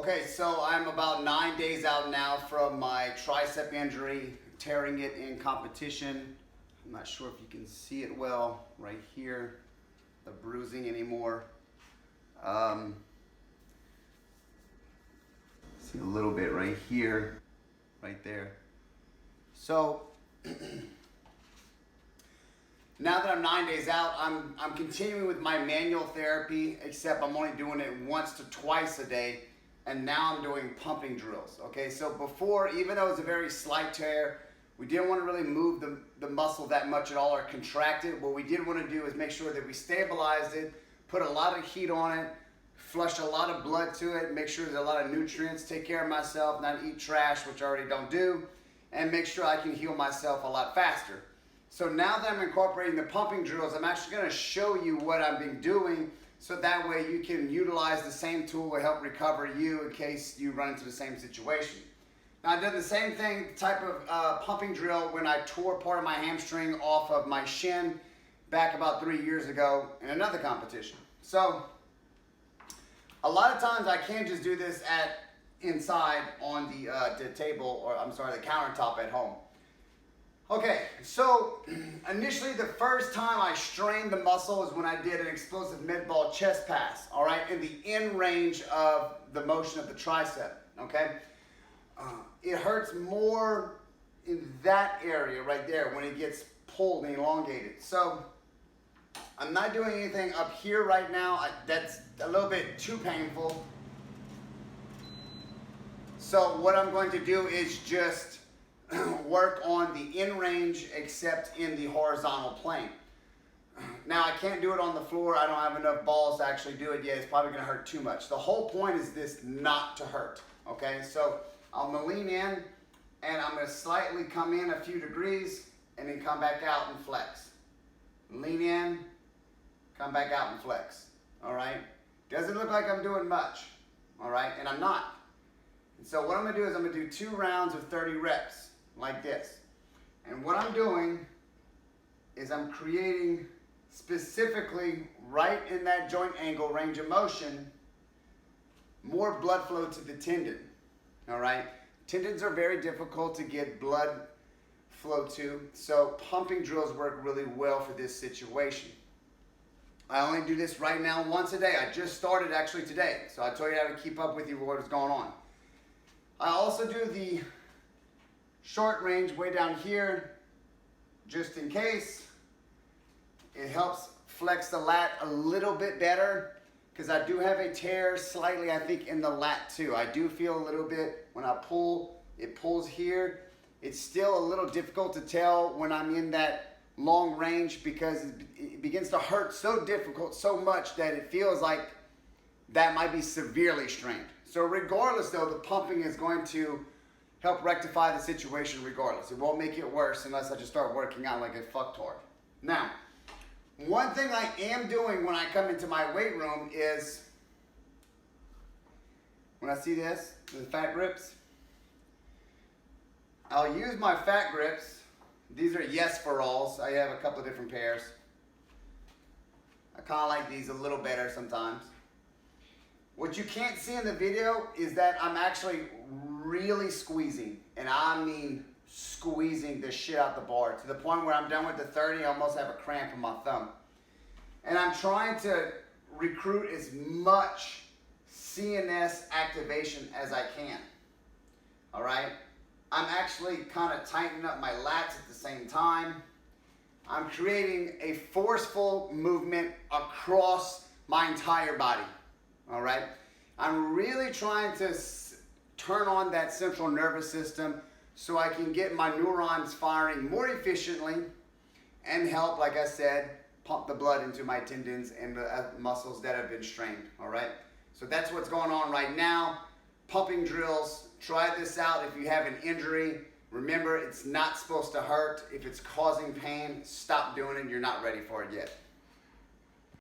Okay, so I'm about 9 days out now from my tricep injury, tearing it in competition. I'm not sure if you can see it well right here, the bruising anymore. See a little bit right here, right there. So now that I'm 9 days out, I'm continuing with my manual therapy, except I'm only doing it once to twice a day. And now I'm doing pumping drills, okay? So before, even though it was a very slight tear, we didn't want to really move the muscle that much at all or contract it. What we did want to do is make sure that we stabilized it, put a lot of heat on it, flush a lot of blood to it, make sure there's a lot of nutrients, take care of myself, not eat trash, which I already don't do, and make sure I can heal myself a lot faster. So now that I'm incorporating the pumping drills, I'm actually going to show you what I've been doing, so that way you can utilize the same tool to help recover you in case you run into the same situation. Now I did the same thing, type of pumping drill when I tore part of my hamstring off of my shin back about 3 years ago in another competition. So a lot of times I can't just do this inside on the table, or I'm sorry, the countertop at home. Okay, so initially the first time I strained the muscle is when I did an explosive mid-ball chest pass, all right, in the in range of the motion of the tricep, okay? It hurts more in that area right there when it gets pulled and elongated. So I'm not doing anything up here right now. That's a little bit too painful. So what I'm going to do is just work on the in range except in the horizontal plane. Now I can't do it on the floor. I don't have enough balls to actually do it yet. It's probably going to hurt too much. The whole point is this not to hurt. Okay, so I'm going to lean in and I'm going to slightly come in a few degrees and then come back out and flex. Lean in, come back out and flex. All right, doesn't look like I'm doing much. All right, and I'm not. And so what I'm going to do is I'm going to do 2 rounds of 30 reps. Like this. And what I'm doing is I'm creating specifically right in that joint angle range of motion more blood flow to the tendon. All right, tendons are very difficult to get blood flow to, so pumping drills work really well for this situation. I only do this right now once a day. I just started actually today, so I told you how to keep up with you what is going on. I also do the short range way down here, just in case. It helps flex the lat a little bit better because I do have a tear slightly, I think, in the lat too. I do feel a little bit when I pull, it pulls here. It's still a little difficult to tell when I'm in that long range because it begins to hurt so much that it feels like that might be severely strained. So regardless though, the pumping is going to help rectify the situation regardless. It won't make it worse unless I just start working out like a fucktard. Now, one thing I am doing when I come into my weight room is, when I see this, the fat grips, I'll use my fat grips. These are yes for alls. I have a couple of different pairs. I kind of like these a little better sometimes. What you can't see in the video is that I'm actually really squeezing, and I mean squeezing the shit out the bar to the point where I'm done with the 30, I almost have a cramp in my thumb. And I'm trying to recruit as much CNS activation as I can. All right? I'm actually kind of tightening up my lats at the same time. I'm creating a forceful movement across my entire body. All right? I'm really trying to turn on that central nervous system so I can get my neurons firing more efficiently and help, like I said, pump the blood into my tendons and the muscles that have been strained, all right? So that's what's going on right now. Pumping drills, try this out if you have an injury. Remember, it's not supposed to hurt. If it's causing pain, stop doing it. You're not ready for it yet.